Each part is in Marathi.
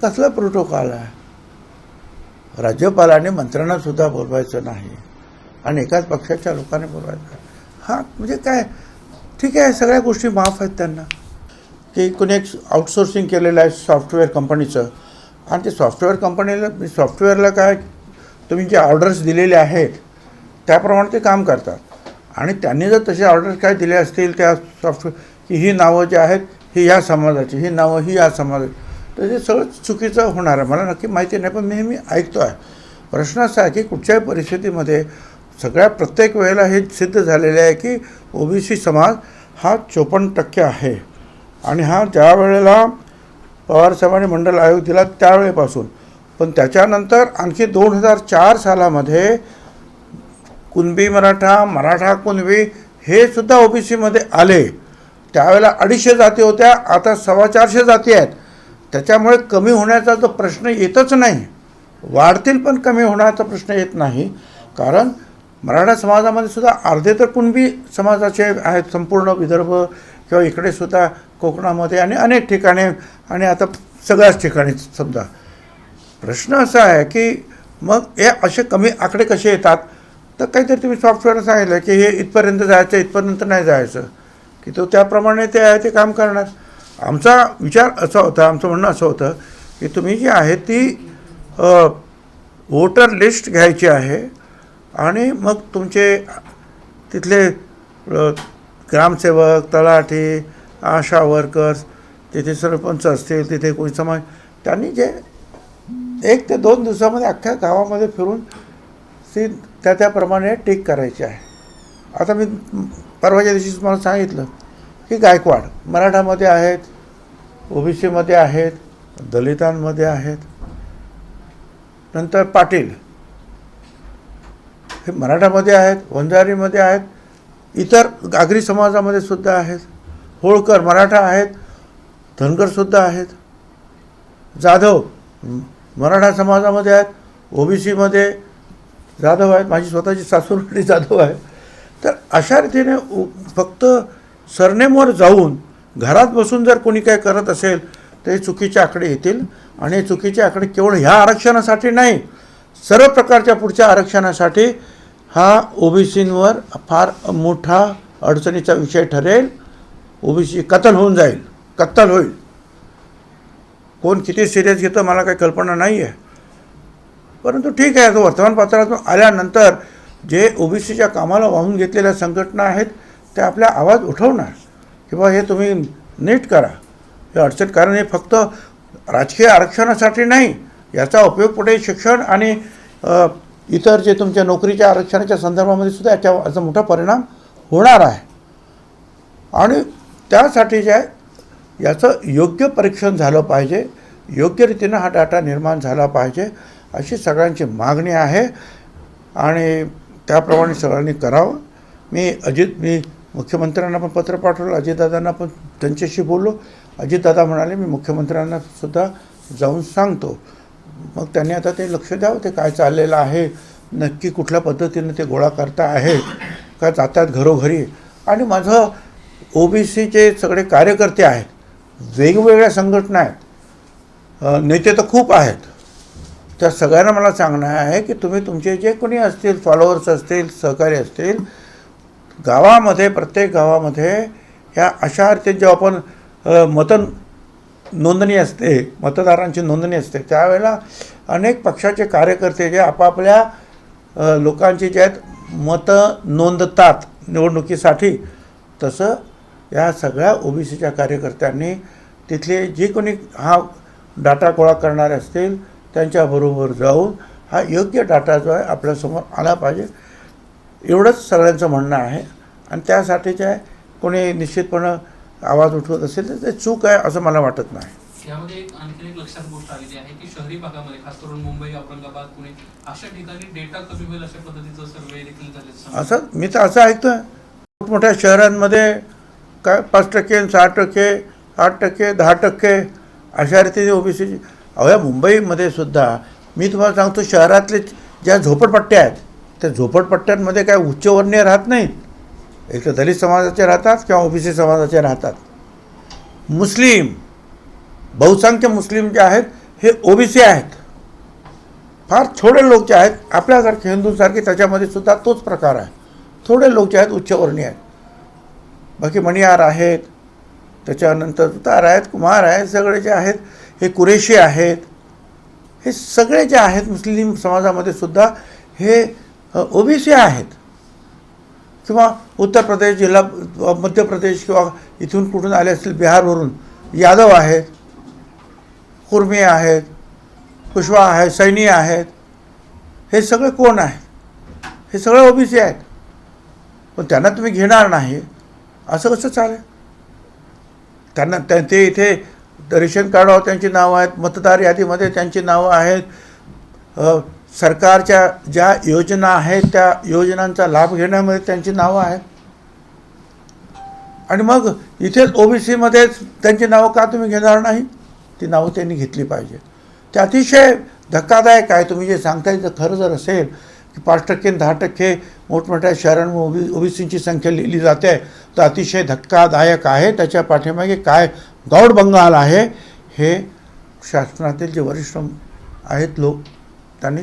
कसला प्रोटोकॉल आहे? राज्यपालाने मंत्र्यांना सुद्धा बोलवायचं नाही आणि एकाच पक्षाच्या लोकांनी बोलवायचं. हां, म्हणजे काय, ठीक आहे, सगळ्या गोष्टी माफ आहेत त्यांना. की कोणी एक आउटसोर्सिंग केलेलं आहे सॉफ्टवेअर कंपनीचं, आणि ते सॉफ्टवेअरला काय, तुम्ही जे ऑर्डर्स दिलेले आहेत त्याप्रमाणे ते काम करतात. आणि त्यांनी जर तसे ऑर्डर्स काय दिले असतील त्या सॉफ्टवेअर, की ही नावं जी आहेत ही या समाजाची, ही नावं ही या समाजाची, तर ते सगळं चुकीचं होणार आहे. मला नक्की माहिती नाही, पण मी ऐकतो आहे. प्रश्न असा आहे की कुठच्याही परिस्थितीमध्ये प्रत्येक वेळेला हे सिद्ध झालेलं आहे की ओबीसी समाज हा 54% आहे. आणि हा ज्या वेळेला पवारसाहेबांनी मंडल आयोग दिला त्यावेळेपासून, पण त्याच्यानंतर आणखी 2004 सालामध्ये कुणबी मराठा, मराठा कुणबी हे सुद्धा ओबीसीमध्ये आले. त्यावेळेला 250 जाती होत्या, आता 425 जाती आहेत. त्याच्यामुळे कमी होण्याचा जो प्रश्न येतच नाही, वाढतील पण कमी होण्याचा प्रश्न येत नाही. कारण मराठा समाजामध्ये सुद्धा अर्धे तर कुणबी समाजाचे आहेत, संपूर्ण विदर्भ किंवा इकडे सुद्धा कोकणामध्ये आणि अनेक ठिकाणी, आणि आता सगळ्याच ठिकाणी. समजा प्रश्न असा आहे की मग हे असे कमी आकडे कसे येतात? तर काहीतरी तुम्ही सॉफ्टवेअर सांगितलं की हे इथपर्यंत जायचं, इथपर्यंत नाही जायचं, की तो त्याप्रमाणे ते आहे ते काम करणार. आमचा विचार असा होता, आमचं म्हणणं असं होतं की तुम्ही जी आहे ती वोटर लिस्ट घ्यायची आहे आणि मग तुमचे तिथले ग्रामसेवक, तलाठी, आशा वर्कर्स, तिथे सरपंच असतील, तिथे कोणी समाज, त्यांनी जे 1 ते 2 दिवसामध्ये अख्ख्या गावामध्ये फिरून त्याप्रमाणे टिक करायची आहे. आता मी परवाच्या दिवशी तुम्हाला सांगितलं की गायकवाड मराठामध्ये आहेत, ओबीसीमध्ये आहेत, दलितांमध्ये आहेत, नंतर पाटील हे मराठामध्ये आहेत, वंजारीमध्ये आहेत, इतर आगरी समाजामध्ये सुद्धा आहेत, होळकर मराठा आहेत, धनगरसुद्धा आहेत, जाधव मराठा समाजामध्ये आहेत, ओबीसीमध्ये जाधव आहेत, माझी स्वतःची सासूरवाडी जाधव आहे. तर अशा रीतीने फक्त सरनेमवर जाऊन घरात बसून जर कोणी काय करत असेल तर हे चुकीचे आकडे येतील. आणि हे चुकीचे आकडे केवळ ह्या आरक्षणासाठी नाही, सर्व प्रकारच्या पुढच्या आरक्षणासाठी हा ओबीसींवर फार मोठा अडचणीचा विषय ठरेल. ओबीसी कत्तल होईल. कोण किती सिरियस घेतं मला काही कल्पना नाही आहे, परंतु ठीक आहे, तो वर्तमानपत्रातून आल्यानंतर जे ओबीसीच्या कामाला वाहून घेतलेल्या संघटना आहेत त्या आपल्या आवाज उठवणार की बा हे तुम्ही नीट करा हे अडचण. कारण हे फक्त राजकीय आरक्षणासाठी नाही, याचा उपयोग पुढे शिक्षण आणि इतर जे तुमच्या नोकरीच्या आरक्षणाच्या संदर्भामध्ये सुद्धा याचा मोठा परिणाम होणार आहे. आणि त्यासाठी जे आहे याचं योग्य परीक्षण झालं पाहिजे, योग्य रीतीनं हा डाटा निर्माण झाला पाहिजे, अशी सगळ्यांची मागणी आहे आणि त्याप्रमाणे सगळ्यांनी करावं. मी मुख्यमंत्र्यांना पण पत्र पाठवलं, अजितदादांना पण त्यांच्याशी बोललो. अजितदादा म्हणाले मी मुख्यमंत्र्यांना सुद्धा जाऊन सांगतो. मग त्यांनी आता ते लक्ष द्यावं, ते काय चाललेलं आहे, नक्की कुठल्या पद्धतीने ते गोळा करता आहेत का, जातात घरोघरी. आणि माझं ओबीसीचे सगळे कार्यकर्ते आहेत, वेगवेगळ्या संघटना आहेत, नेते तर खूप आहेत, त्या सगळ्यांना मला सांगणं आहे की तुम्ही तुमचे जे कोणी असतील, फॉलोअर्स असतील, सहकारी असतील, गावामध्ये प्रत्येक गावामध्ये ह्या अशा रीतीने जेव्हा आपण नोंदणी असते, मतदारांची नोंदणी असते, त्यावेळेला अनेक पक्षाचे कार्यकर्ते जे आपापल्या लोकांची जे आहेत मतं नोंदतात निवडणुकीसाठी, तसं या सगळ्या ओबीसीच्या कार्यकर्त्यांनी तिथले जे कोणी हा डाटा गोळा करणारे असतील त्यांच्याबरोबर जाऊन हा योग्य डाटा जो आहे आपल्यासमोर आला पाहिजे, एवढंच सगळ्यांचं म्हणणं आहे. आणि त्यासाठी जे आहे कोणी निश्चितपणे आवाज उठवत असेल तर ते चूक आहे असं मला वाटत नाही. यामध्ये आणखी एक लक्षात गोष्ट आलेली आहे की शहरी भागामध्ये खास करून मुंबई, औरंगाबाद, पुणे अशा ठिकाणी डेटा कमी होईल अशा पद्धतीचं सर्वे देखील झाले. असं मी तर असं ऐकतोय, मोठमोठ्या शहरांमध्ये काय 5%, 6%, 8%, 10% अशा रीतीने ओबीसीची. अवया मुंबईमध्ये सुद्धा मी तुम्हाला सांगतो, शहरातले ज्या झोपडपट्ट्या आहेत त्या झोपडपट्ट्यांमध्ये काय उच्चवर्णीय राहत नाहीत, एक तर दलित समाजाचे राहतात किंवा ओबीसी समाजाचे राहतात. मुस्लिम बहुसंख्य मुस्लिम जे आहेत हे ओबीसी आहेत. फार थोडे लोक जे आहेत आपल्यासारखे हिंदूंसारखे त्याच्यामध्ये सुद्धा तोच प्रकार आहे. थोडे लोक जे आहेत उच्चवर्णीय आहेत. बाकी मणियार आहेत, त्याच्यानंतर सुतार आहेत, कुमार आहेत, सगळे जे आहेत हे कुरेशी आहेत. हे सगळे जे आहेत मुस्लिम समाजामध्ये सुद्धा हे ओबीसी आहेत. किंवा उत्तर प्रदेश जिल्हा, मध्य प्रदेश किंवा इथून कुठून आले असतील बिहारवरून यादव आहेत, कुर्मी आहेत, कुशवाहा आहेत, सैनी आहेत. हे सगळे कोण आहेत? हे सगळे ओबीसी आहेत. पण त्यांना तुम्ही घेणार नाही असं कसं चालेल? त्यांना ते इथे रेशन कार्डावर त्यांची नावं आहेत, मतदार यादीमध्ये त्यांची नावं आहेत, सरकारच्या ज्या योजना आहेत त्या योजनांचा लाभ घेण्यामध्ये त्यांची नावं आहेत. आणि मग इथेच ओबीसीमध्येच त्यांची नावं का तुम्ही घेणार नाही? ती नावं त्यांनी घेतली पाहिजे. ते अतिशय धक्कादायक आहे. तुम्ही जे सांगताय तर खरं जर असेल की 5% 10% मोठमोठ्या शहरांमध्ये ओबीसींची संख्या लिहिली जाते तर अतिशय धक्कादायक आहे. त्याच्या पाठीमागे काय गौड बंगाल आहे हे शासनातील जे वरिष्ठ आहेत लोक त्यांनी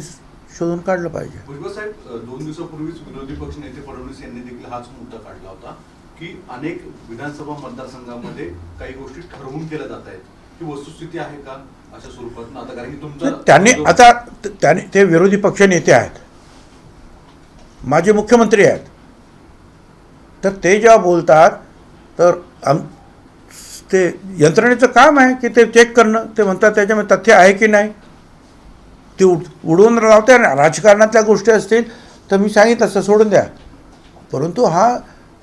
शोधून काढलं पाहिजे. भुजबळ साहेब, 2 दिवसापूर्वीच विरोधी पक्ष नेते फडणवीस यांनी देखील हाच मुद्दा काढला होता की अनेक विधानसभा मतदारसंघामध्ये काही गोष्टी ठरवून केल्या जात आहेत. ही वस्तुस्थिती आहे का अशा स्वरूपात? आता कारण की त्यांनी ते विरोधी पक्ष नेते आहेत, माजी मुख्यमंत्री आहेत. तर ते जेव्हा बोलतात तर ते यंत्रणेचं काम आहे की ते चेक करणं. ते म्हणतात त्याच्यामध्ये तथ्य आहे की नाही ते उडवून लावते. राजकारणातल्या गोष्टी असतील तर मी सांगितलं असं सोडून द्या. परंतु हा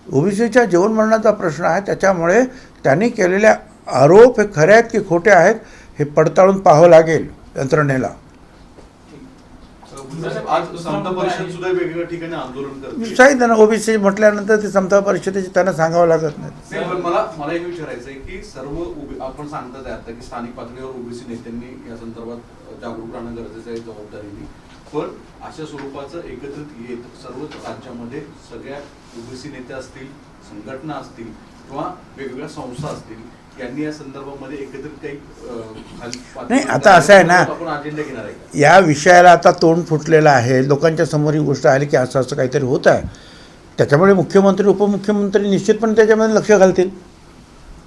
ओबीसीच्या जीवनमरणाचा प्रश्न आहे. त्याच्यामुळे त्यांनी केलेल्या आरोप हे खरे आहेत की खोटे आहेत हे पडताळून पाहावं लागेल यंत्रणेला. आज समता परिषद सुद्धा वेगवेगळ्या ठिकाणी आंदोलन करते. सांगितलं ना, ओबीसी म्हटल्यानंतर ते समता परिषदेची त्यांना सांगावं लागत नाही. पण मला एक विचारायचं आहे की सर्व आपण सांगतात आता की स्थानिक पातळीवर ओबीसी नेत्यांनी या संदर्भात जागरूक राहणं गरजेचं आहे जबाबदारीने. पण अशा स्वरूपाचं एकत्रित येत सर्वच राज्यामध्ये सगळ्या ओबीसी नेते असतील, संघटना असतील किंवा वेगवेगळ्या संस्था असतील यांनी या संदर्भामध्ये एकत्रित काही नाही. आता असं आहे ना, आपण अजेंडा घेणार आहे का? या विषयाला आता तोंड फुटलेलं आहे. लोकांच्या समोर ही गोष्ट आली की असं असं काहीतरी होत आहे. त्याच्यामुळे मुख्यमंत्री उपमुख्यमंत्री निश्चितपणे त्याच्यामध्ये लक्ष घालतील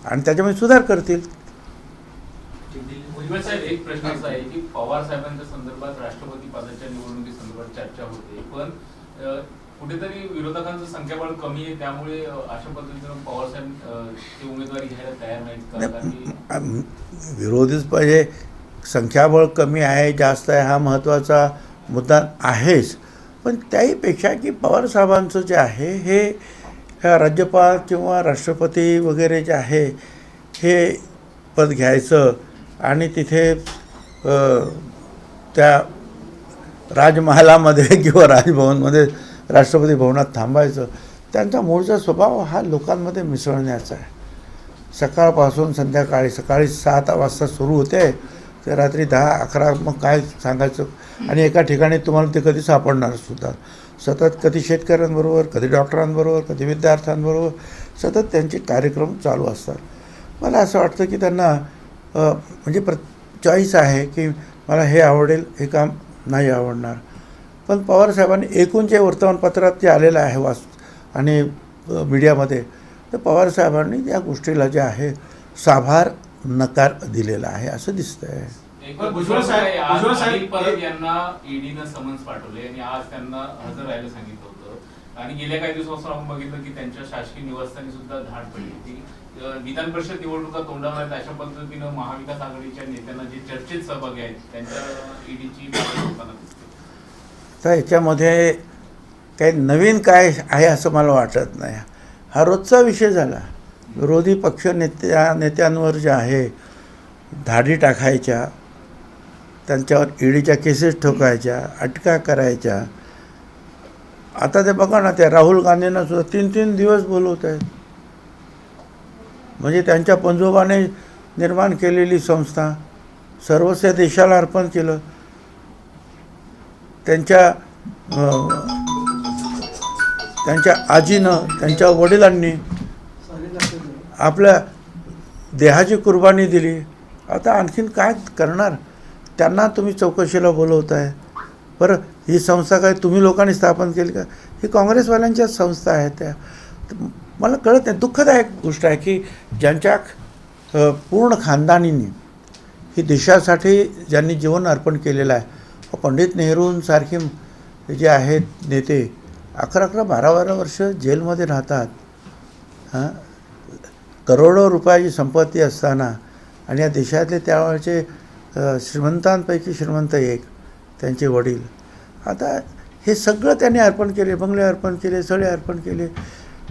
आणि त्याच्यामध्ये सुधार करतील. भुजबळ साहेब, एक प्रश्न असा आहे की पवार साहेबांच्या संदर्भात राष्ट्रपती पदाच्या निवडणुकीसंदर्भात चर्चा होते, पण कुठेतरी विरोधकांचं संख्याबळ कमी आहे त्यामुळे अशा पद्धतीनं पवार साहेब ते उमेदवारी घ्यायला तयार नाहीत. विरोधीच पाहिजे. संख्याबळ कमी आहे जास्त आहे हा महत्त्वाचा मुद्दा आहेच. पण त्याहीपेक्षा की पवारसाहेबांचं जे आहे हे राज्यपाल किंवा राष्ट्रपती वगैरे जे आहे हे पद घ्यायचं आणि तिथे त्या राजमहालामध्ये किंवा राजभवनमध्ये राष्ट्रपती भवनात थांबायचं. त्यांचा मूळचा स्वभाव हा लोकांमध्ये मिसळण्याचा आहे. सकाळपासून संध्याकाळी, सकाळी 7 वाजता सुरू होते ते रात्री 10-11 मग काय सांगायचं. आणि एका ठिकाणी तुम्हाला ते कधी सापडणार सुद्धा. सतत कधी शेतकऱ्यांबरोबर, कधी डॉक्टरांबरोबर, कधी विद्यार्थ्यांबरोबर सतत त्यांचे कार्यक्रम चालू असतात. मला असं वाटतं की त्यांना म्हणजे चॉईस आहे की मला हे आवडेल, हे काम नाही आवडणार. पण पवारसाहेबांनी एकूण जे वर्तमानपत्रात जे आलेलं आहे आणि मीडियामध्ये, तर पवारसाहेबांनी या गोष्टीला जे आहे साभार नकार दिलेला आहे असं दिसतंय. भुजबळ साहेब परत यांना ईडीनं समन्स पाठवले आणि आज त्यांना हजर राहायला सांगितलं होतं. आणि गेल्या काही दिवसापासून आपण बघितलं की त्यांच्या शासकीय निवासस्थानी सुद्धा धाड पडली होती. विधान परिषद निवडणुका तोंडावर आहेत अशा पद्धतीनं महाविकास आघाडीच्या नेत्यांना जे चर्चेत सहभागी आहेत त्यांच्या ईडीची होताना दिसते. तर याच्यामध्ये काही नवीन काय आहे असं मला वाटत नाही. हा रोजचा विषय झाला. विरोधी पक्ष नेत्यांवर जे आहे धाडी टाकायच्या, त्यांच्यावर ईडीच्या केसेस ठोकायच्या, अटका करायच्या. आता ते बघा ना, त्या राहुल गांधींना सुद्धा 3-3 दिवस बोलवत आहेत. म्हणजे त्यांच्या पंजोबाने निर्माण केलेली संस्था सर्वस्व देशाला अर्पण केलं. त्यांच्या आजीनं, त्यांच्या वडिलांनी आपल्या देहाची कुर्बानी दिली. आता आणखीन काय करणार? त्यांना तुम्ही चौकशीला बोलवताय. बरं, ही संस्था काय तुम्ही लोकांनी स्थापन केली का? ही काँग्रेसवाल्यांच्याच संस्था आहेत त्या. तर मला कळत नाही. दुःखदायक गोष्ट आहे की ज्यांच्या पूर्ण खानदानीने ही देशासाठी ज्यांनी जीवन अर्पण केलेलं आहे, पंडित नेहरूंसारखे जे आहेत नेते 11-11, 12-12 वर्ष जेलमध्ये राहतात. हां, करोडो रुपयाची संपत्ती असताना आणि या देशातले त्यावेळचे श्रीमंतांपैकी श्रीमंत एक त्यांचे वडील. आता हे सगळं त्यांनी अर्पण केले, बंगले अर्पण केले, सगळे अर्पण केले.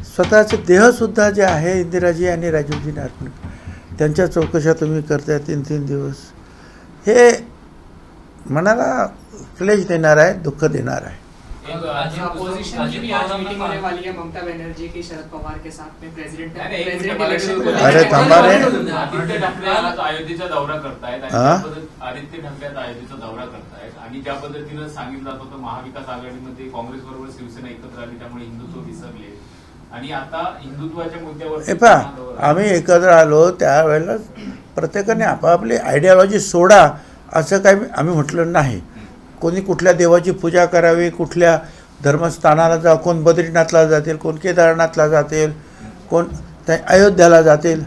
स्वतःचे देहसुद्धा जे आहे इंदिराजी आणि राजीवजीने अर्पण केले. त्यांच्या चौकशा तुम्ही करताय 3-3 दिवस. हे मनाला क्लेश देणार आहे, दुःख देणार आहे. अपोजिशन की भी आज मीटिंग होने वाली है ममता बनर्जी की शरद पवार के साथ में प्रेसिडेंट इलेक्शन को लेकर. अरे थांबा रे. आदित्य ठाकरे आज अयोध्येचा दौरा करतायत आणि हा? आदित्य ठाकरे आज अयोध्येचा दौरा करतायत आणि ज्या पद्धतीनं सांगितलं जात होतं महाविकास आघाडीमध्ये काँग्रेस बरोबर शिवसेना एकत्र आली त्यामुळे हिंदुत्व विसरले आणि आता हिंदुत्वाच्या मुद्द्यावर पहा, आम्ही एकत्र आलो त्यावेळेला प्रत्येकाने आपापली आयडियॉलॉजी सोडा असं काही आम्ही म्हटलं नाही. कोणी कुठल्या देवाची पूजा करावी, कुठल्या धर्मस्थानाला जा, कोण बद्रीनाथला जातील, कोण केदारनाथला जातील, कोण त्या अयोध्याला जातील.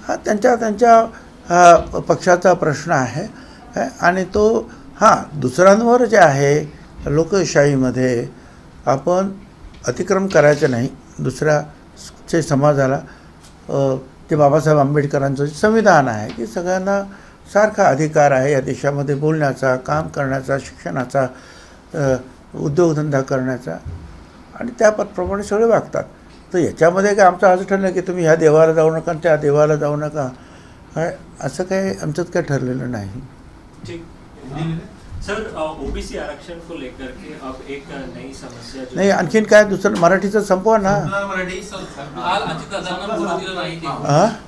हा त्यांच्या पक्षाचा प्रश्न आहे. आणि तो दुसऱ्यांवर जे आहे लोकशाहीमध्ये आपण अतिक्रम करायचं नाही. दुसऱ्याचे समाजाला ते बाबासाहेब आंबेडकरांचं संविधान आहे की सगळ्यांना सारखा अधिकार आहे या देशामध्ये बोलण्याचा, काम करण्याचा, शिक्षणाचा, उद्योगधंदा करण्याचा आणि त्याप्रमाणे सगळे वागतात. तर याच्यामध्ये काय आमचं असं ठरलं की तुम्ही ह्या देवाला जाऊ नका त्या देवाला जाऊ नका, असं काही आमच्यात काय ठरलेलं नाही. सर, ओबीसी आरक्षण को लेकर के अब एक नई समस्या नाही, आणखीन काय दुसरं मराठीचं संपवा ना. मराठी काल अजितदादांना बोलू दिलं नाही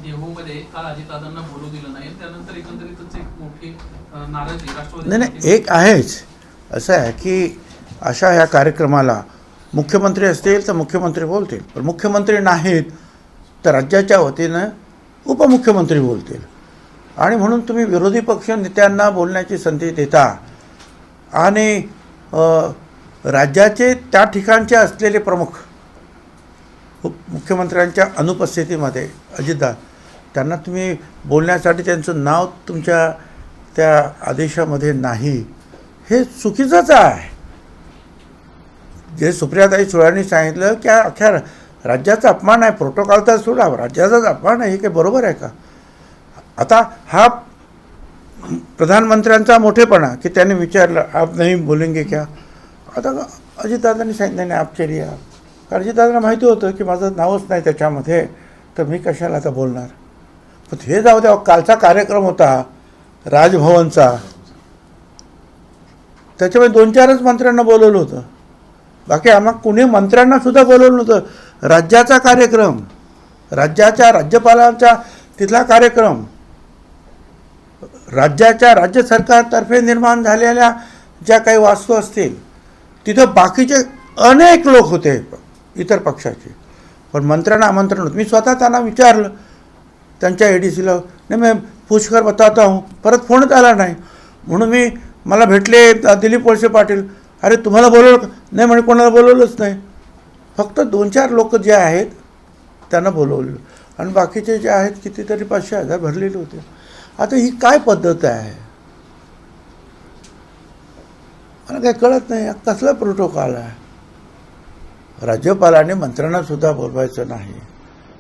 देहूमध्ये, काल अजितदादांना बोलू दिलं नाही. त्यानंतर एकंदरीतच एक मोठी नाराजी राष्ट्रवादी. नाही, एक आहेच. असं आहे की अशा ह्या कार्यक्रमाला मुख्यमंत्री असतील तर मुख्यमंत्री बोलतील, पण मुख्यमंत्री नाहीत तर राज्याच्या वतीनं उपमुख्यमंत्री बोलतील. आणि म्हणून तुम्ही विरोधी पक्ष नेत्यांना बोलण्याची संधी देता आणि राज्याचे त्या ठिकाणचे असलेले प्रमुख मुख्यमंत्र्यांच्या अनुपस्थितीमध्ये अजितदादा त्यांना तुम्ही बोलण्यासाठी त्यांचं नाव तुमच्या त्या आदेशामध्ये नाही, हे चुकीचंच आहे. जे सुप्रियाताई सुळेंनी सांगितलं की अख्ख्या राज्याचा अपमान आहे, प्रोटोकॉल तर सोडा, राज्याचाच अपमान आहे, हे काही बरोबर आहे का? आता हा प्रधानमंत्र्यांचा मोठेपणा की त्यांनी विचारलं आप नाही बोलेंगे क्या. आता अजितदादांनी सांगितलं नाही आप चलिए आप, कारण अजितदादांना माहिती होतं की माझं नावच नाही त्याच्यामध्ये, तर मी कशाला आता बोलणार. पण हे जाऊ द्या, कालचा कार्यक्रम होता राजभवनचा, त्याच्यामध्ये 2-4च मंत्र्यांना बोलवलं होतं, बाकी आम्हाला कुणी मंत्र्यांना सुद्धा बोलवलं नव्हतं. राज्याचा कार्यक्रम, राज्याच्या राज्यपालांचा तिथला कार्यक्रम, राज्य सरकारतर्फे निर्माण झालेल्या ज्या काही वास्तू असतील तिथं बाकीचे अनेक लोक होते इतर पक्षाचे, पण मंत्र्यांना आमंत्रण होतं. मी स्वतः त्यांना विचारलं त्यांच्या ADCला, नाही मैं पूछकर बताता हूँ, परत फोनच आला नाही. म्हणून मला भेटले दिलीप वळसे पाटील, अरे तुम्हाला बोलवलं नाही म्हणे, कोणाला बोलवलंच नाही, फक्त 2-4 लोक जे आहेत त्यांना बोलवलं आणि बाकीचे जे आहेत कितीतरी 500-1000 भरलेले होते. आता ही काय पद्धत आहे मला काही कळत नाही. कसला प्रोटोकॉल आहे? राज्यपालाने मंत्र्यांना सुद्धा बोलवायचं नाही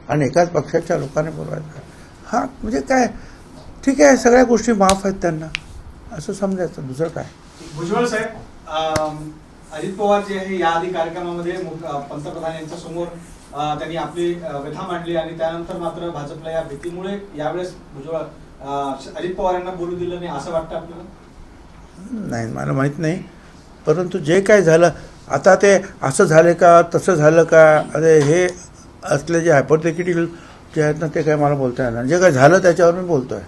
आणि एकाच पक्षाच्या लोकांनी बोलवायचं. म्हणजे काय, ठीक आहे, सगळ्या गोष्टी माफ आहेत त्यांना, असं समजायचं, दुसरं काय. भुजबळ साहेब, अजित पवार जे आहे याआधी कार्यक्रमामध्ये पंतप्रधान यांच्या समोर त्यांनी आपली व्यथा मांडली आणि त्यानंतर मात्र भाजपला या भीतीमुळे यावेळेस भुजबळ अजित पवार यांना बोलू दिलं नाही, असं वाटतं आपल्याला? नाही, मला माहीत नाही, परंतु जे काय झालं आता ते असं झालं का तसं झालं का, अरे हे असले जे हायपोथेटिकल जे आहेत ना ते काय मला बोलता येणार. जे काय झालं त्याच्यावर मी बोलतो आहे.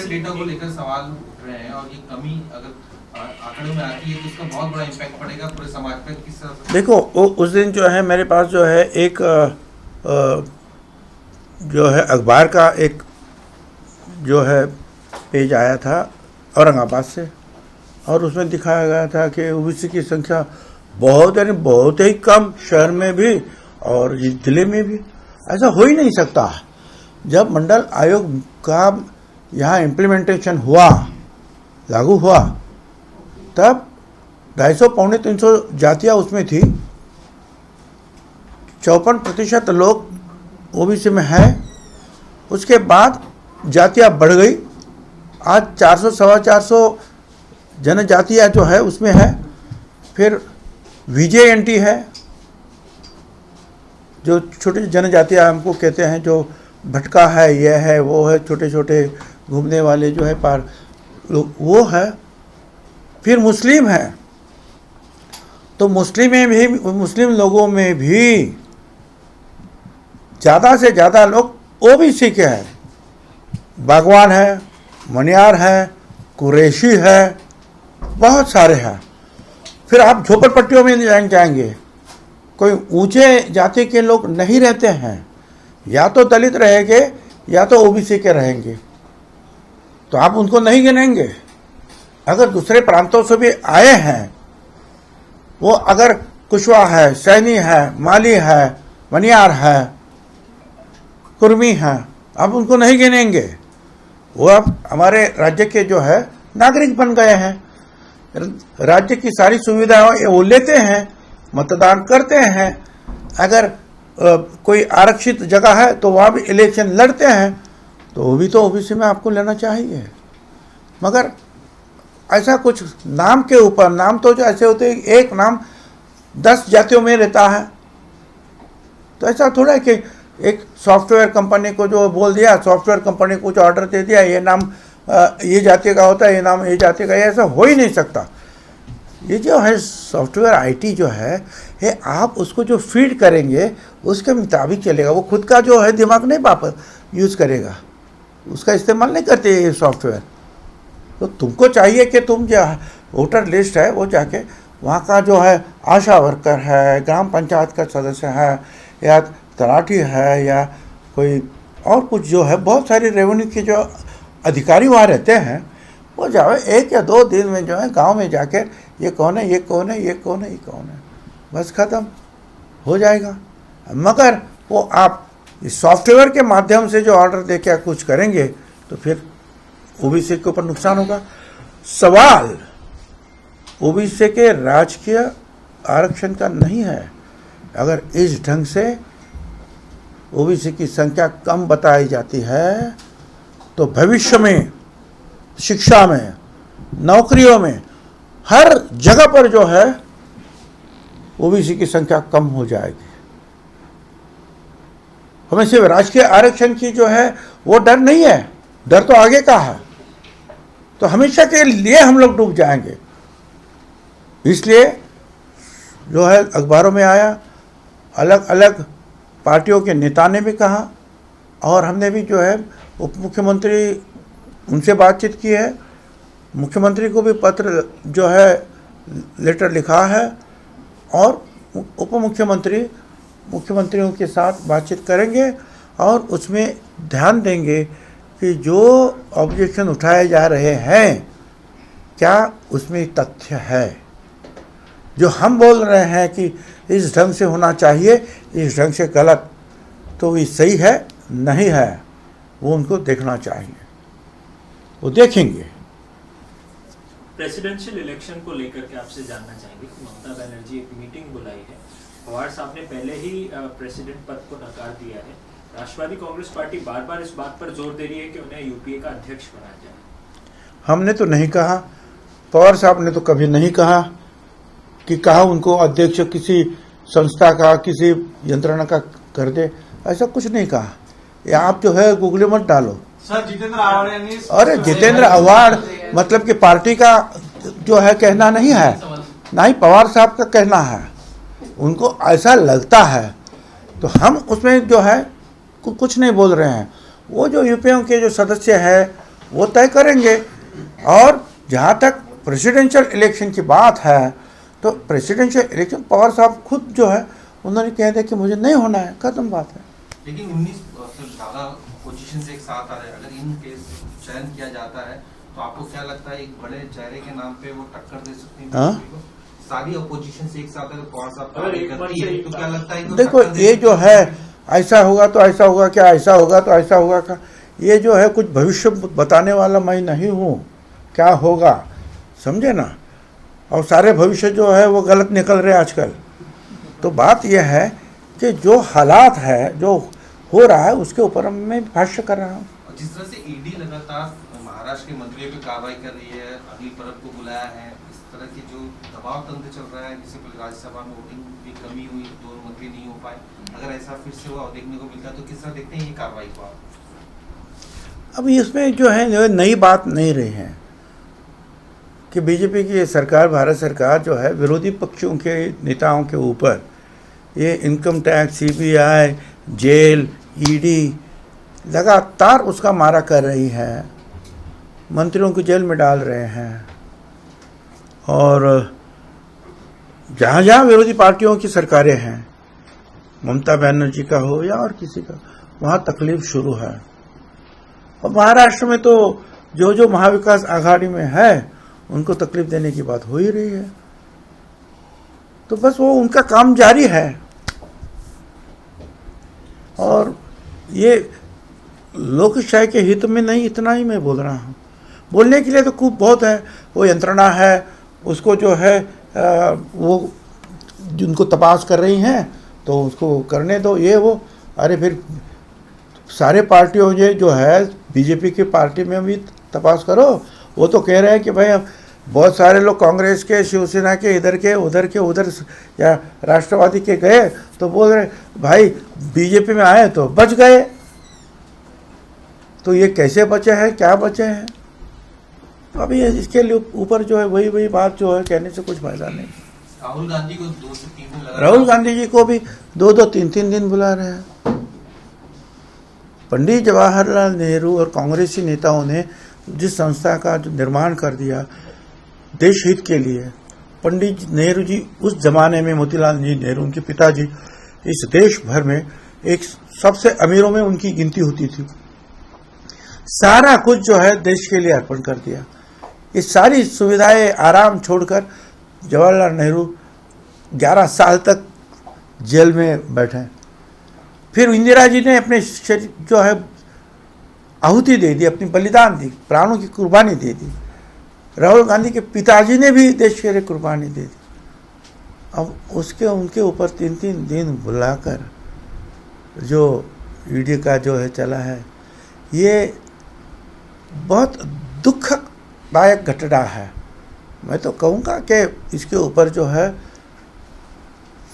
डेटा को लेकर सवाल उठ रहे हैं और ये कमी अगर आंकड़ों में आती है तो उसका बहुत बड़ा इम्पैक्ट पड़ेगा पूरे समाज पे. किस तरह से? देखो, उस दिन जो है मेरे पास जो है एक जो है अखबार का एक जो है पेज आया था औरंगाबाद से, और उसमें दिखाया गया था कि ओबीसी की संख्या बहुत, यानी बहुत ही कम शहर में भी और जिले में भी। ऐसा हो ही नहीं सकता। जब मंडल आयोग का यहाँ इम्प्लीमेंटेशन हुआ, लागू हुआ, तब 250 पौने 300 जातियाँ उसमें थी। 54% लोग ओबीसी में हैं। उसके बाद जातियाँ बढ़ गई। आज 400 सवा 400 जनजातियाँ जो है उसमें है। फिर VJNT है, जो छोटी जनजातियाँ हमको कहते हैं, जो भटका है, यह है, वो है, छोटे छोटे घूमने वाले जो है पार लोग, वो है। फिर मुस्लिम है, तो मुस्लिम लोगों में भी ज़्यादा से ज़्यादा लोग ओबीसी के हैं। बागवान है, मनियार है, कुरैशी है, बहुत सारे हैं। फिर आप झोपड़पट्टियों में जाएंगे, कोई ऊंचे जाति के लोग नहीं रहते हैं, या तो दलित रहेंगे या तो ओबीसी के रहेंगे, तो आप उनको नहीं गिनेंगे। अगर दूसरे प्रांतों से भी आए हैं, वो अगर कुशवा है, सैनी है, माली है, मनियार है, कुर्मी है, आप उनको नहीं गिनेंगे। वो अब हमारे राज्य के जो है नागरिक बन गए हैं। राज्य की सारी सुविधाएं वो लेते हैं, मतदान करते हैं। अगर कोई आरक्षित जगह है तो वहाँ भी इलेक्शन लड़ते हैं, तो वो भी तो ओबीसी में आपको लेना चाहिए। मगर ऐसा कुछ नाम के ऊपर, नाम तो जो ऐसे होते हैं, एक नाम 10 जातियों में रहता है। तो ऐसा थोड़ा है कि एक सॉफ्टवेयर कंपनी को जो बोल दिया, सॉफ्टवेयर कंपनी को कुछ ऑर्डर दे दिया, ये नाम ये जाति का होता है, ये नाम ये जाति का, ये ऐसा हो ही नहीं सकता। ये जो है सॉफ्टवेयर IT जो है, ये आप उसको जो फीड करेंगे उसके मुताबिक चलेगा। वो खुद का जो है दिमाग नहीं वापस यूज़ करेगा, उसका इस्तेमाल नहीं करते ये सॉफ्टवेयर। तो तुमको चाहिए कि तुम जो वोटर लिस्ट है वो जाके वहाँ का जो है आशा वर्कर है, ग्राम पंचायत का सदस्य है, या तलाठी है, या कोई और कुछ जो है, बहुत सारी रेवेन्यू के जो अधिकारी वहाँ रहते हैं, वो जाओ 1 या 2 दिन में जो है गांव में जाके ये कौन है, ये कौन है, ये कौन है, ये कौन है, बस ख़त्म हो जाएगा। मगर वो आप इस सॉफ्टवेयर के माध्यम से जो ऑर्डर दे के कुछ करेंगे तो फिर ओबीसी के ऊपर नुकसान होगा। सवाल ओबीसी के राजकीय आरक्षण का नहीं है। अगर इस ढंग से ओबीसी की संख्या कम बताई जाती है तो भविष्य में शिक्षा में, नौकरियों में, हर जगह पर जो है ओबीसी की संख्या कम हो जाएगी। हमें सिर्फ राजकीय आरक्षण की जो है वो डर नहीं है, डर तो आगे का है। तो हमेशा के लिए हम लोग डूब जाएंगे। इसलिए जो है अखबारों में आया, अलग अलग पार्टियों के नेता ने भी कहा, और हमने भी जो है उप मुख्यमंत्री उनसे बातचीत की है, मुख्यमंत्री को भी पत्र जो है लेटर लिखा है, और उप मुख्यमंत्री मुख्यमंत्रियों के साथ बातचीत करेंगे और उसमें ध्यान देंगे कि जो ऑब्जेक्शन उठाए जा रहे हैं क्या उसमें तथ्य है। जो हम बोल रहे हैं कि इस ढंग से होना चाहिए, इस ढंग से गलत, तो ये सही है नहीं है, वो उनको देखना चाहिए, वो देखेंगे। प्रेसिडेंशियल इलेक्शन को लेकर के आपसे जानना चाहेंगे कि ममता बनर्जी एक मीटिंग बुलाई है, पवार साहब ने पहले ही प्रेसिडेंट पद को नकार दिया है। राष्ट्रवादी कांग्रेस पार्टी बार बार इस बात पर जोर दे रही है कि उन्हें यूपीए का अध्यक्ष बनाया जाए। हमने तो नहीं कहा, पवार साहब ने तो कभी नहीं कहा कि कहा उनको अध्यक्ष किसी संस्था का, किसी यंत्रणा का कर दे, ऐसा कुछ नहीं कहा। ये आप जो है गूगल मत डालो। सर जितेंद्र आव्हाड यांनी, अरे जितेंद्र आव्हाड मतलब कि पार्टी का जो है कहना नहीं है, ना ही पवार साहब का कहना है, उनको ऐसा लगता है, तो हम उसमें जो है कुछ नहीं बोल रहे हैं। वो जो यूपीओ के जो सदस्य हैं वो तय करेंगे। और जहाँ तक प्रेसिडेंशियल इलेक्शन की बात है, तो प्रेसिडेंशियल इलेक्शन पवार साहब खुद जो है उन्होंने कह दिया कि मुझे नहीं होना है, खत्म बात है। लेकिन 19 ज़्यादा पोजीशन से एक साथ आ रहे हैं, अगर इन केस चयन किया जाता है, तो आपको क्या लगता है एक बड़े चेहरे के नाम पे वो टक्कर दे सकते हैं हाँ? बीजेपी को? सारी अपोजिशन से एक साथ अगर पवार साहब अगर का एक करती मन से है एक तो बात- क्या लगता है कि वो देखो टक्कर दे ये सकती जो है ऐसा होगा तो ऐसा होगा, क्या ऐसा होगा तो ऐसा होगा क्या, ये जो है कुछ भविष्य बताने वाला मैं नहीं हूँ, क्या होगा समझे ना। और सारे भविष्य जो है वो गलत निकल रहे आजकल। तो बात यह है कि जो हालात है, जो हो रहा है, उसके ऊपर मैं भाष्य कर रहा हूँ। और जिस तरह से ईडी लगातार महाराष्ट्र के मंत्रियों पे कार्रवाई कर रही है, अगली परब को बुलाया है, इस तरह की जो दबाव तंत्र चल रहा है, जिससे पहले राज्यसभा में वोटिंग भी कमी हुई, 2 मंत्री नहीं हो पाए, अगर ऐसा फिर से हुआ देखने को मिलता है तो किस तरह देखते हैं ये कार्रवाई को आप? अब इसमें जो है नई बात नहीं रही है कि बीजेपी की सरकार, भारत सरकार जो है विरोधी पक्षों के नेताओं के ऊपर ये income tax, CBI, jail, ED लगातार उसका मारा कर रही है, मंत्रियों को जेल में डाल रहे हैं। और जहाँ जहाँ विरोधी पार्टियों की सरकारें हैं, ममता बनर्जी का हो या और किसी का, वहाँ तकलीफ शुरू है। और महाराष्ट्र में तो जो जो महाविकास आघाड़ी में है उनको तकलीफ देने की बात हो ही रही है। तो बस वो उनका काम जारी है। और ये लोकशाही के हित में नहीं, इतना ही मैं बोल रहा हूँ। बोलने के लिए तो खूब बहुत है, वो यंत्रणा है, उसको जो है वो जिनको तपास कर रही हैं तो उसको करने दो, ये वो। अरे फिर सारे पार्टियों जो है बीजेपी की पार्टी में भी तपास करो। वो तो कह रहे हैं कि भाई अब बहुत सारे लोग कांग्रेस के, शिवसेना के, इधर के उधर या राष्ट्रवादी के गए तो बोल रहे भाई बीजेपी में आए तो बच गए। तो ये कैसे बचे हैं, क्या बचे हैं? तो अभी इसके लिए ऊपर जो है वही बात जो है कहने से कुछ फायदा नहीं। राहुल गांधी को 2 से 3 दिन लगा, राहुल गांधी जी को भी 2-2, 3-3 दिन बुला रहे हैं। पंडित जवाहरलाल नेहरू और कांग्रेसी नेताओं ने जिस संस्था का जो निर्माण कर दिया देश हित के लिए, पंडित नेहरू जी उस जमाने में, मोतीलाल नेहरू उनके पिताजी, इस देश भर में एक सबसे अमीरों में उनकी गिनती होती थी। सारा कुछ जो है देश के लिए अर्पण कर दिया। ये सारी सुविधाएं, आराम छोड़कर जवाहरलाल नेहरू 11 साल तक जेल में बैठे। फिर इंदिरा जी ने अपने शरीर जो है आहुति दे दी, अपनी बलिदान दी, प्राणों की कुर्बानी दे दी। राहुल गांधी के पिताजी ने भी देश के लिए कुर्बानी दे दी। अब उनके ऊपर 3-3 दिन बुलाकर जो ईडी का जो है चला है, ये बहुत दुखदायक घटना है। मैं तो कहूँगा कि इसके ऊपर जो है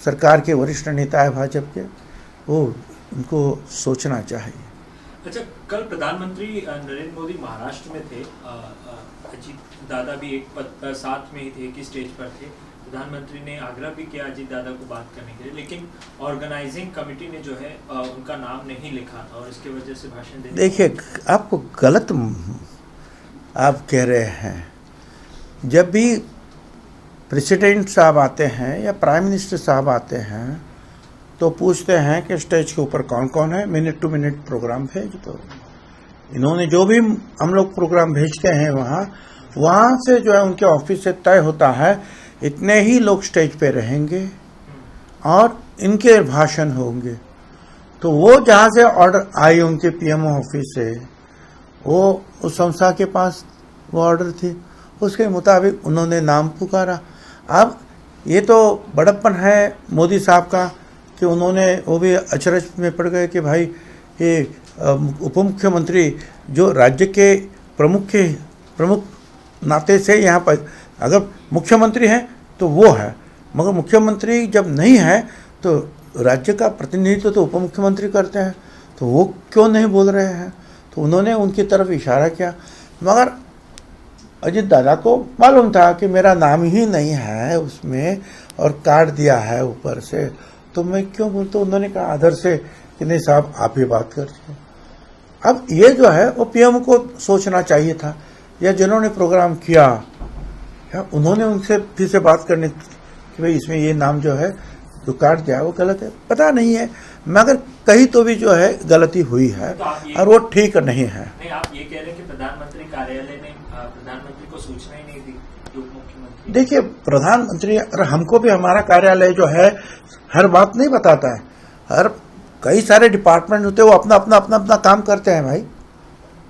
सरकार के वरिष्ठ नेता है भाजपा के, वो उनको सोचना चाहिए। अच्छा, कल प्रधानमंत्री नरेंद्र मोदी महाराष्ट्र में थे, अजीत दादा भी एक पद साथ में ही थे, कि स्टेज पर थे। प्रधानमंत्री ने आग्रह भी किया अजीत दादा को बात करने के लिए, लेकिन ऑर्गेनाइजिंग कमेटी ने जो है उनका नाम नहीं लिखा था और इसकी वजह से भाषण देने। देखिए, आपको गलत आप कह रहे हैं। जब भी प्रेसिडेंट साहब आते हैं या प्राइम मिनिस्टर साहब आते हैं तो पूछते हैं कि स्टेज के ऊपर कौन कौन है, मिनट टू मिनट प्रोग्राम भेज दो। इन्होंने जो भी हम लोग प्रोग्राम भेजते हैं वहाँ से जो है उनके ऑफिस से तय होता है इतने ही लोग स्टेज पे रहेंगे और इनके भाषण होंगे। तो वो जहाँ से ऑर्डर आई उनके पीएमओ ऑफिस से, वो उस संस्था के पास वो ऑर्डर थी, उसके मुताबिक उन्होंने नाम पुकारा। अब ये तो बड़प्पन है मोदी साहब का कि उन्होंने वो भी अचरज में पड़ गए कि भाई ये उप मुख्यमंत्री जो राज्य के प्रमुख नाते से यहाँ पर, अगर मुख्यमंत्री हैं तो वो है, मगर मुख्यमंत्री जब नहीं है तो राज्य का प्रतिनिधित्व तो उप मुख्यमंत्री करते हैं, तो वो क्यों नहीं बोल रहे हैं? तो उन्होंने उनकी तरफ इशारा किया। मगर अजीत दादा को मालूम था कि मेरा नाम ही नहीं है उसमें और काट दिया है ऊपर से, तो मैं क्यों बोलता। उन्होंने कहा आदर से कि नहीं साहब आप ही बात करते। अब ये जो है वो पीएम को सोचना चाहिए था, या जिन्होंने प्रोग्राम किया या उन्होंने उनसे फिर से बात करनी कि भाई इसमें ये नाम जो है जो काट दिया वो गलत है। पता नहीं है, मगर कहीं तो भी जो है गलती हुई है तो आप ये- और वो ठीक नहीं है। नहीं, आप ये कह रहे हैं कि प्रधानमंत्री कार्यालय ने प्रधानमंत्री को सूचना ही नहीं दी, जो मुख्यमंत्री। देखिए, प्रधानमंत्री और हमको भी हमारा कार्यालय जो है हर बात नहीं बताता है। हर कई सारे डिपार्टमेंट होते हैं, वो अपना अपना अपना अपना काम करते हैं भाई।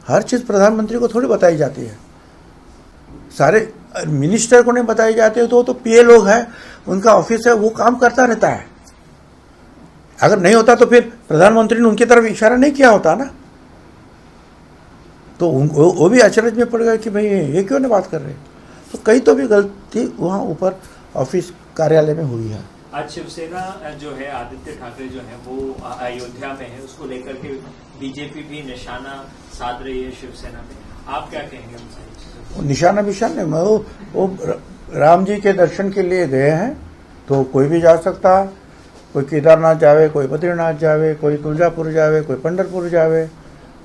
हर चीज़ प्रधानमंत्री को थोड़ी बताई जाती है। सारे मिनिस्टर को नहीं बताई जाती है, तो वो तो पीए लोग हैं, उनका ऑफिस है, वो काम करता रहता है। अगर नहीं होता तो फिर प्रधानमंत्री ने उनकी तरफ इशारा नहीं किया होता ना, तो वो भी अचरज में पड़ गए कि भाई ये क्यों नहीं बात कर रहे। तो कई तो भी गलती वहाँ ऊपर ऑफिस कार्यालय में हुई है। आज शिवसेना जो है, आदित्य ठाकरे जो है वो अयोध्या में है, उसको लेकर के बीजेपी भी निशाना साध रही है शिवसेना में। आप क्या कहेंगे उन सारी चीजों वो निशाना बिशाना में वो राम जी के दर्शन के लिए गए हैं, तो कोई भी जा सकता है। कोई केदारनाथ जावे, कोई बद्रीनाथ जावे, कोई तुलजापुर जावे, कोई पंढरपुर जावे,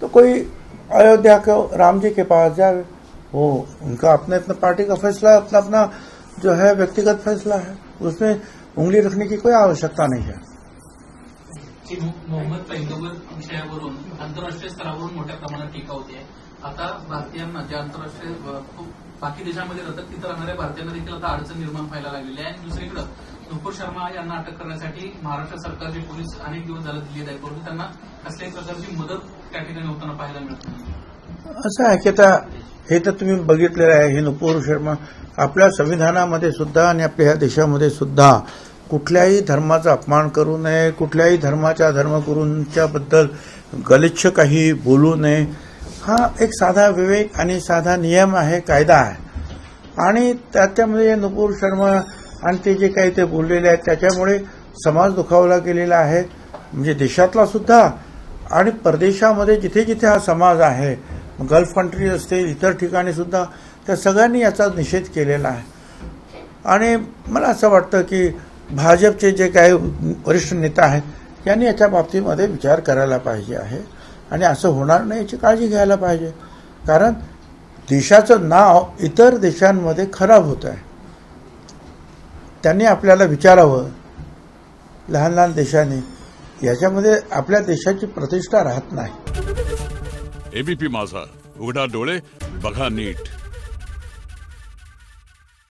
तो कोई अयोध्या के राम जी के पास जावे। वो उनका अपने अपने पार्टी का फैसला है, अपना अपना जो है व्यक्तिगत फैसला है, उसमें उंगली रखने की कोई आवश्यकता नहीं है। की मोहम्मद पैगंबर विषयावरून आंतरराष्ट्रीय स्तरावरून मोठ्या प्रमाणात टीका होते. आता भारतीयांना ज्या आंतरराष्ट्रीय बाकी देशांमध्ये राहतात तिथं राहणाऱ्या भारतीयांना देखील आता अडचण निर्माण व्हायला लागलेली आहे. आणि दुसरीकडे नुपूर शर्मा यांना अटक करण्यासाठी महाराष्ट्र सरकारचे पोलीस अनेक दिवस झाले दिल्लीत आहे, परंतु त्यांना कसल्याही प्रकारची मदत त्या ठिकाणी होताना पाहायला मिळत नाही. असं आहे की आता हे तर तुम्ही बघितलेलं आहे, हे नुपूर शर्मा आपल्या संविधानामध्ये सुद्धा आणि आपल्या ह्या देशामध्ये सुद्धा कुठल्याही धर्माचा अपमान करू नये, कुठल्याही धर्माच्या धर्मगुरूंच्याबद्दल गलिच्छ काही बोलू नये, हा एक साधा विवेक आणि साधा नियम आहे, कायदा आहे. आणि त्याच्यामध्ये नुपूर शर्मा आणि ते जे काही ते बोललेले आहेत त्याच्यामुळे समाज दुखावला गेलेला आहे, म्हणजे देशातला सुद्धा आणि परदेशामध्ये जिथे जिथे हा समाज आहे, गल्फ कंट्री असतील इतर ठिकाणी सुद्धा, त्या सगळ्यांनी याचा निषेध केलेला आहे. आणि मला असं वाटतं की भाजपचे जे काही वरिष्ठ नेता आहेत यांनी याच्या बाबतीमध्ये विचार करायला पाहिजे आहे आणि असं होणार नाही याची काळजी घ्यायला पाहिजे. कारण देशाचं नाव इतर देशांमध्ये खराब होत आहे. त्यांनी आपल्याला विचारावं, लहान लहान देशांनी, याच्यामध्ये आपल्या देशाची प्रतिष्ठा राहत नाही. एबीपी माझा, उघडा डोळे बघा नीट.